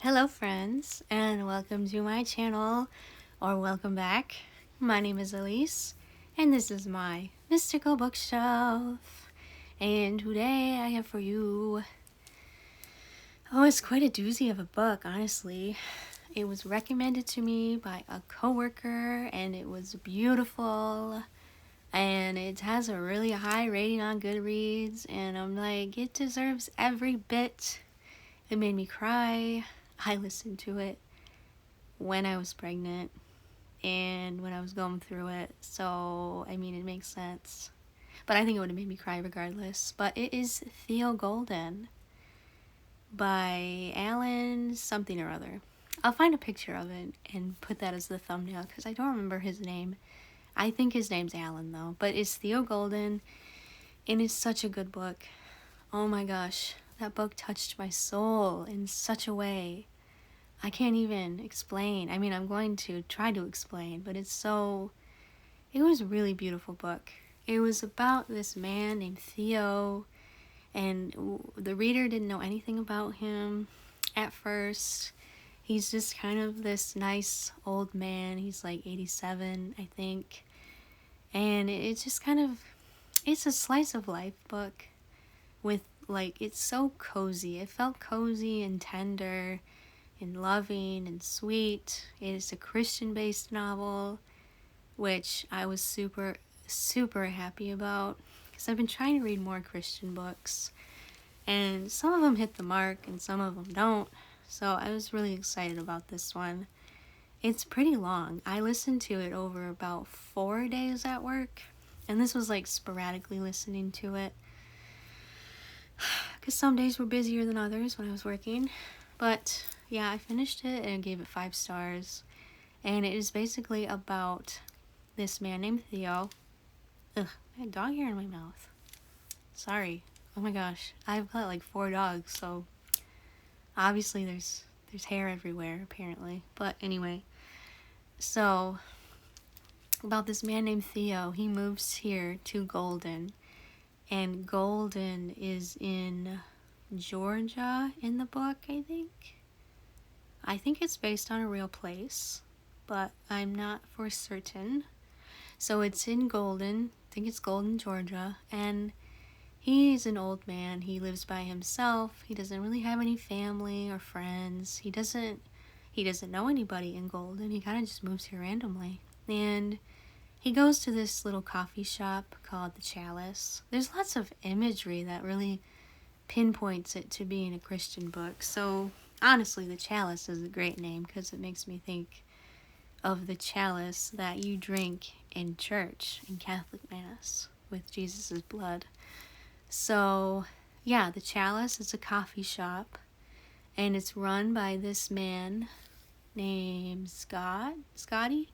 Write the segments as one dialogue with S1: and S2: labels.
S1: Hello friends, and welcome to my channel, or welcome back. My name is Elise, and this is my mystical bookshelf. And today I have for you, it's quite a doozy of a book, honestly. It was recommended to me by a coworker, and it was beautiful, and it has a really high rating on Goodreads, and I'm like, it deserves every bit. It made me cry. I listened to it when I was pregnant and when I was going through it, so I mean, it makes sense. But I think it would have made me cry regardless. But it is Theo Golden by Alan something or other. I'll find a picture of it and put that as the thumbnail because I don't remember his name. I think his name's Alan though, but it's Theo Golden, and it's such a good book. Oh my gosh, that book touched my soul in such a way. I can't even explain. I mean, I'm going to try to explain, but it was a really beautiful book. It was about this man named Theo, and the reader didn't know anything about him at first. He's just kind of this nice old man. He's like 87, I think. And it's just kind of, it's a slice of life book with it's so cozy. It felt cozy and tender and loving and sweet. It is a Christian-based novel, which I was super, super happy about because I've been trying to read more Christian books, and some of them hit the mark and some of them don't. So I was really excited about this one. It's pretty long. I listened to it over about 4 days at work, and this was like sporadically listening to it because some days were busier than others when I was working. But yeah, I finished it and gave it 5 stars. And it is basically about this man named Theo. Ugh, I had dog hair in my mouth. Sorry. Oh my gosh. I've got like 4 dogs, so obviously there's hair everywhere, apparently. But anyway, so about this man named Theo, he moves here to Golden. And Golden is in Georgia in the book, I think. I think it's based on a real place, but I'm not for certain. So it's in Golden. I think it's Golden, Georgia. And he's an old man. He lives by himself. He doesn't really have any family or friends. He doesn't know anybody in Golden. He kind of just moves here randomly. And he goes to this little coffee shop called the Chalice. There's lots of imagery that really pinpoints it to being a Christian book. So honestly, the Chalice is a great name because it makes me think of the chalice that you drink in church, in Catholic Mass, with Jesus' blood. So yeah, the Chalice is a coffee shop, and it's run by this man named Scotty.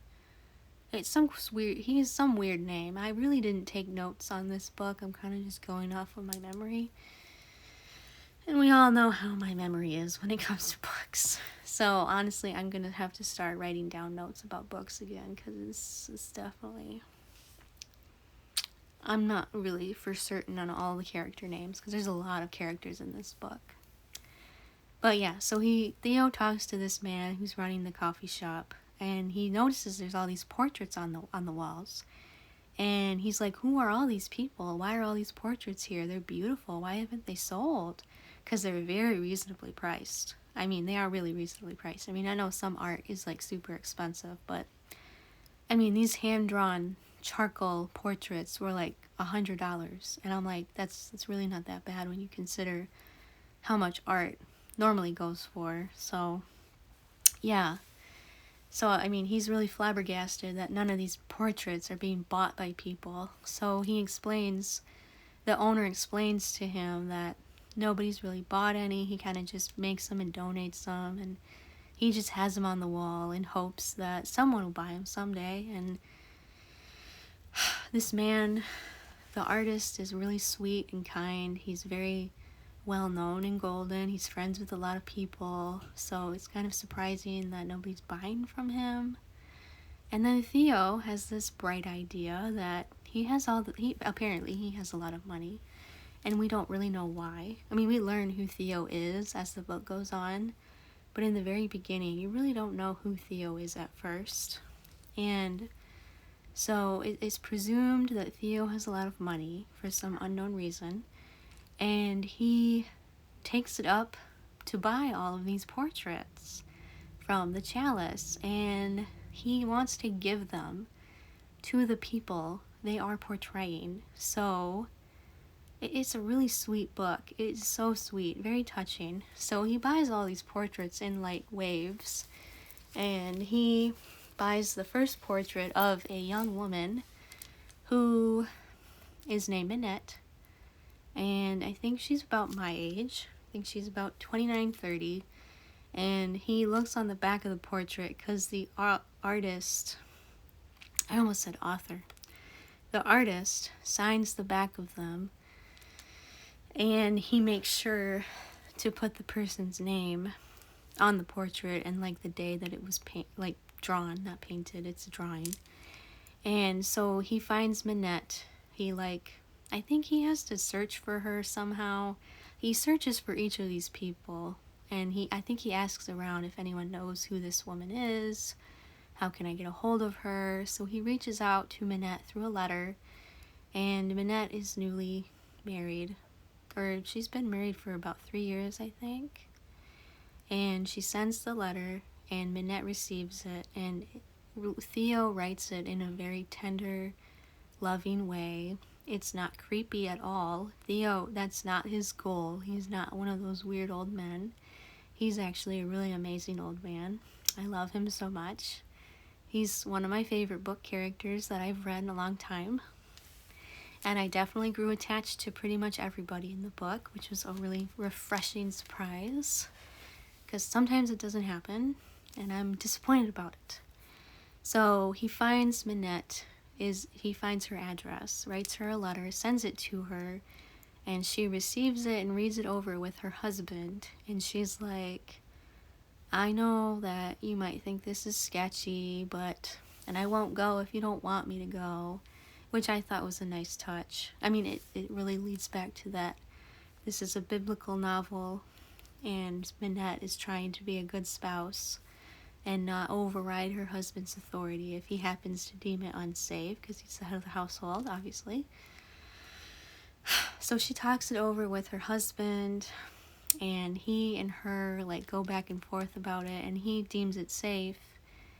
S1: It's he has some weird name. I really didn't take notes on this book. I'm kind of just going off of my memory. And we all know how my memory is when it comes to books. So honestly, I'm going to have to start writing down notes about books again because it's definitely... I'm not really for certain on all the character names because there's a lot of characters in this book. But yeah, so Theo talks to this man who's running the coffee shop, and he notices there's all these portraits on the walls. And he's like, who are all these people? Why are all these portraits here? They're beautiful. Why haven't they sold? Because they're very reasonably priced. I mean, they are really reasonably priced. I mean, I know some art is like super expensive, but I mean, these hand-drawn charcoal portraits were like $100. And I'm like, that's really not that bad when you consider how much art normally goes for. So yeah. So, I mean, he's really flabbergasted that none of these portraits are being bought by people. So the owner explains to him that nobody's really bought any. He kind of just makes them and donates them, and he just has them on the wall in hopes that someone will buy them someday. And this man, the artist, is really sweet and kind. He's very well known in Golden. He's friends with a lot of people, so it's kind of surprising that nobody's buying from him. And then Theo has this bright idea that apparently he has a lot of money, and we don't really know why. I mean, we learn who Theo is as the book goes on, but in the very beginning, you really don't know who Theo is at first. And so it's presumed that Theo has a lot of money for some unknown reason, and he takes it up to buy all of these portraits from the chalice, and he wants to give them to the people they are portraying. So it's a really sweet book. It's so sweet, very touching. So he buys all these portraits in like waves, and he buys the first portrait of a young woman who is named Minette, and I think she's about my age. I think she's about 29, 30. And he looks on the back of the portrait because the artist, I almost said author, the artist signs the back of them, and he makes sure to put the person's name on the portrait and like the day that it was drawn, not painted, it's a drawing. And so he finds Minette. I think he has to search for her somehow. He searches for each of these people, and I think he asks around if anyone knows who this woman is. How can I get a hold of her? So he reaches out to Minette through a letter, and Minette is newly married, or she's been married for about 3 years, I think. And she sends the letter, and Minette receives it, and Theo writes it in a very tender, loving way. It's not creepy at all. Theo, that's not his goal. He's not one of those weird old men. He's actually a really amazing old man. I love him so much. He's one of my favorite book characters that I've read in a long time. And I definitely grew attached to pretty much everybody in the book, which was a really refreshing surprise, because sometimes it doesn't happen, and I'm disappointed about it. So he finds Minette. He finds her address, writes her a letter, sends it to her, and she receives it and reads it over with her husband. And she's like, I know that you might think this is sketchy, and I won't go if you don't want me to go, which I thought was a nice touch. I mean, it really leads back to that. This is a biblical novel, and Minette is trying to be a good spouse and not override her husband's authority if he happens to deem it unsafe, because he's the head of the household, obviously. So she talks it over with her husband, and he and her go back and forth about it, and he deems it safe.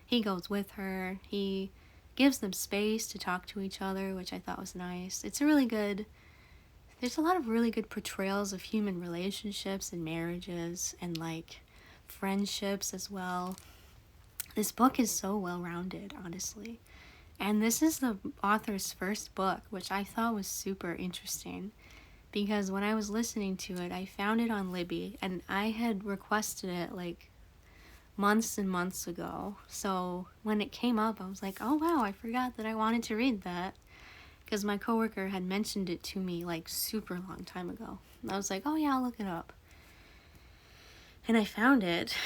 S1: He goes with her. He gives them space to talk to each other, which I thought was nice. There's a lot of really good portrayals of human relationships and marriages and friendships as well. This book is so well-rounded, honestly. And this is the author's first book, which I thought was super interesting, because when I was listening to it, I found it on Libby, and I had requested it months and months ago. So when it came up, I was like, oh wow, I forgot that I wanted to read that, because my coworker had mentioned it to me super long time ago. And I was like, oh yeah, I'll look it up. And I found it,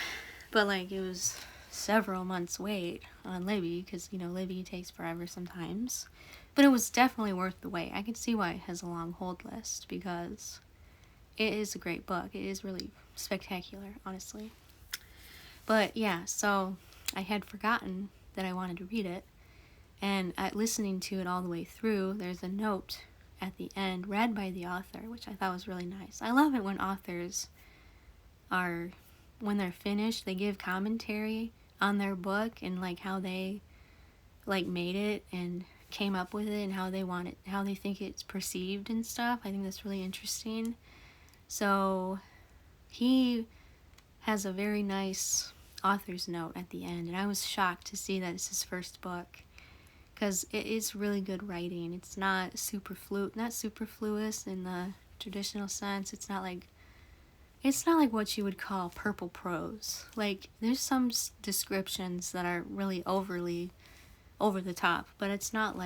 S1: but it was several months wait on Libby, because Libby takes forever sometimes, but it was definitely worth the wait. I can see why it has a long hold list, because it is a great book. It is really spectacular, honestly. But yeah, so I had forgotten that I wanted to read it, and listening to it all the way through, there's a note at the end read by the author, which I thought was really nice. I love it when authors when they're finished, they give commentary on their book and how they made it and came up with it, and how they think it's perceived and stuff. I think that's really interesting. So he has a very nice author's note at the end, and I was shocked to see that it's his first book, because it is really good writing. It's not superfluous in the traditional sense. It's not like what you would call purple prose. There's some descriptions that are really overly over the top, but it's not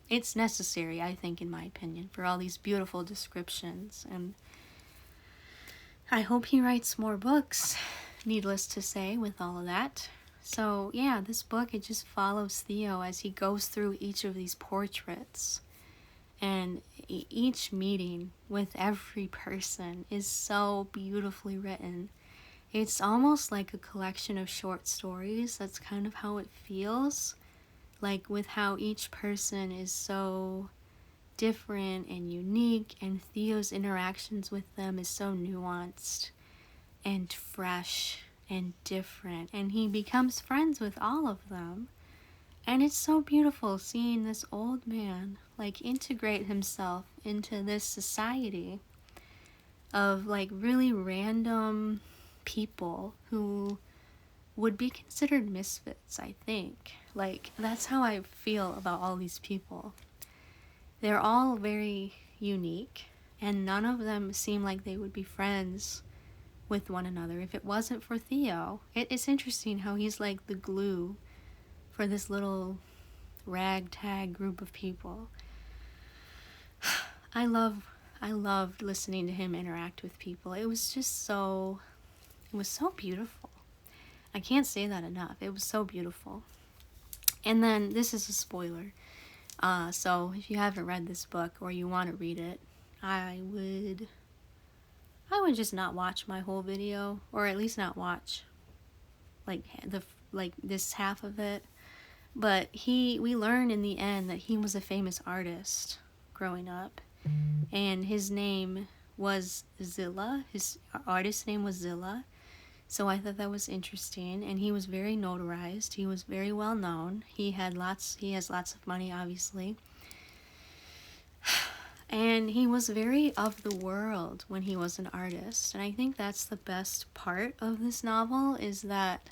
S1: it's necessary, I think, in my opinion, for all these beautiful descriptions. And I hope he writes more books, needless to say, with all of that. So yeah, this book, it just follows Theo as he goes through each of these portraits, and each meeting with every person is so beautifully written. It's almost like a collection of short stories. That's kind of how it feels. Like with how each person is so different and unique, and Theo's interactions with them is so nuanced and fresh and different, and he becomes friends with all of them. And it's so beautiful seeing this old man like integrate himself into this society of like really random people who would be considered misfits, I think. Like, that's how I feel about all these people. They're all very unique, and none of them seem like they would be friends with one another if it wasn't for Theo. It's interesting how he's like the glue for this little ragtag group of people. I loved listening to him interact with people. It was so beautiful. I can't say that enough. It was so beautiful. And then, this is a spoiler. So if you haven't read this book or you want to read it, I would just not watch my whole video, or at least not watch like this half of it. But we learn in the end that he was a famous artist growing up, and his name was Zilla. His artist name was Zilla. So I thought that was interesting, and he was very notarized. He was very well known. He has lots of money, obviously. And he was very of the world when he was an artist. And I think that's the best part of this novel, is that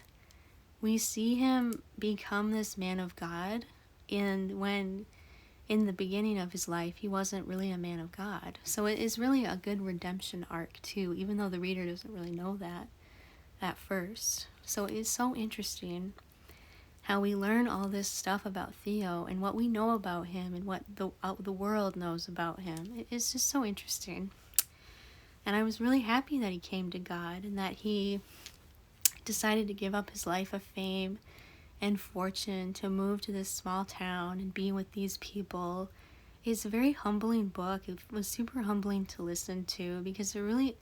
S1: we see him become this man of God, and when in the beginning of his life he wasn't really a man of God. So it is really a good redemption arc too, even though the reader doesn't really know that at first. So it's so interesting how we learn all this stuff about Theo and what we know about him and what the world knows about him. It's just so interesting. And I was really happy that he came to God and that he decided to give up his life of fame and fortune to move to this small town and be with these people. It's a very humbling book. It was super humbling to listen to because it really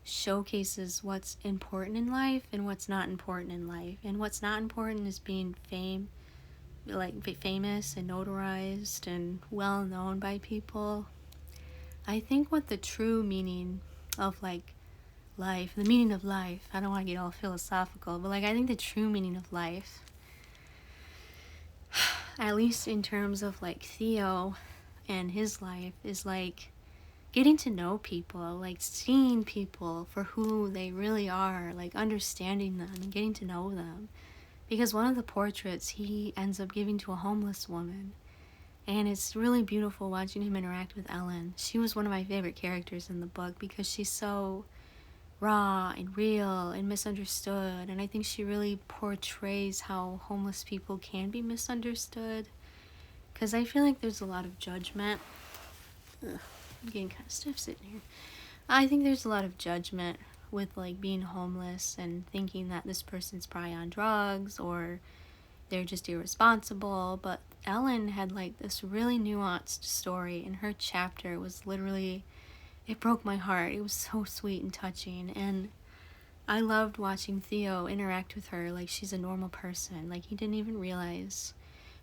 S1: showcases what's important in life and what's not important in life. And what's not important is being famous and notarized and well known by people. I think what the true meaning of like life, the meaning of life, I don't want to get all philosophical, but like I think the true meaning of life, at least in terms of like Theo and his life, is like getting to know people, like seeing people for who they really are, like understanding them and getting to know them. Because one of the portraits he ends up giving to a homeless woman, and it's really beautiful watching him interact with Ellen. She was one of my favorite characters in the book because she's so raw and real and misunderstood, and I think she really portrays how homeless people can be misunderstood, because I feel like there's a lot of judgment. Ugh. I'm getting kind of stiff sitting here. I think there's a lot of judgment with like being homeless and thinking that this person's probably on drugs or they're just irresponsible. But Ellen had like this really nuanced story, and her chapter was literally, it broke my heart. It was so sweet and touching, and I loved watching Theo interact with her like she's a normal person. Like he didn't even realize,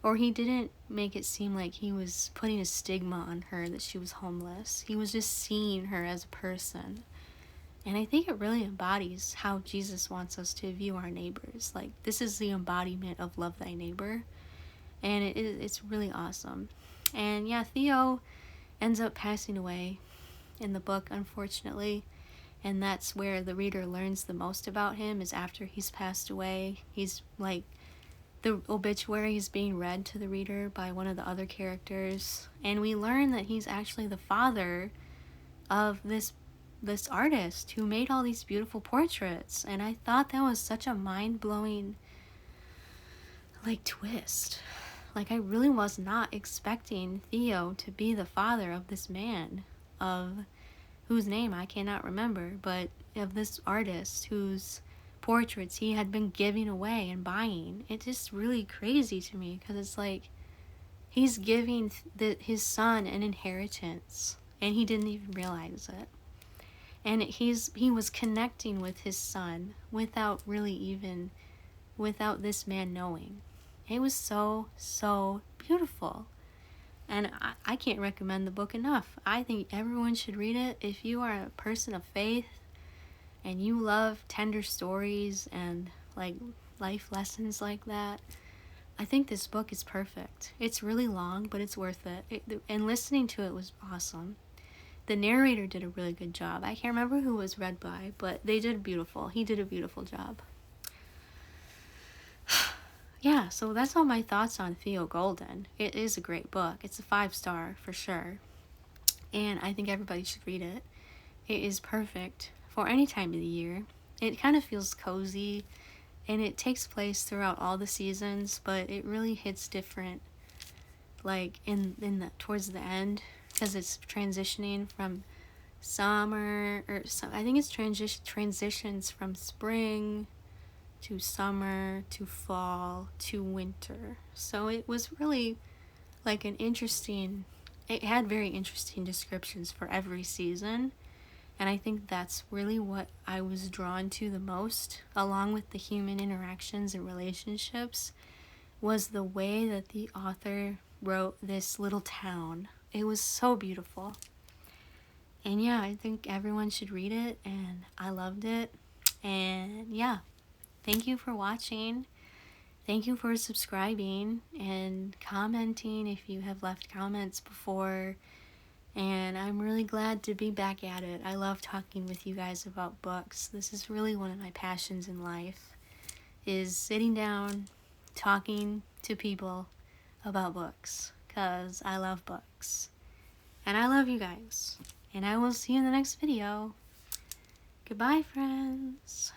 S1: or he didn't make it seem like he was putting a stigma on her that she was homeless. He was just seeing her as a person. And I think it really embodies how Jesus wants us to view our neighbors. Like, this is the embodiment of love thy neighbor. And it's really awesome. And yeah, Theo ends up passing away in the book, unfortunately. And that's where the reader learns the most about him, is after he's passed away. He's like, the obituary is being read to the reader by one of the other characters, and we learn that he's actually the father of this artist who made all these beautiful portraits. And I thought that was such a mind-blowing like twist. Like, I really was not expecting Theo to be the father of this man, of whose name I cannot remember, but of this artist whose portraits he had been giving away and buying. It's just really crazy to me, because it's like he's giving his son an inheritance and he didn't even realize it. And he was connecting with his son without this man knowing. It was so, so beautiful. And I can't recommend the book enough. I think everyone should read it. If you are a person of faith and you love tender stories and like life lessons like that, I think this book is perfect. It's really long, but it's worth it. And listening to it was awesome. The narrator did a really good job. I can't remember who it was read by, but they did beautiful. He did a beautiful job. Yeah, so that's all my thoughts on Theo Golden. It is a great book. It's a 5-star for sure. And I think everybody should read it. It is perfect for any time of the year. It kind of feels cozy, and it takes place throughout all the seasons, but it really hits different like towards the end, because it's transitioning from summer, I think it's transitions from spring to summer to fall to winter. So it was really like it had very interesting descriptions for every season. And I think that's really what I was drawn to the most, along with the human interactions and relationships, was the way that the author wrote this little town. It was so beautiful. And yeah, I think everyone should read it, and I loved it. And yeah, thank you for watching. Thank you for subscribing and commenting if you have left comments before. And I'm really glad to be back at it. I love talking with you guys about books. This is really one of my passions in life, is sitting down, talking to people about books, because I love books. And I love you guys. And I will see you in the next video. Goodbye, friends.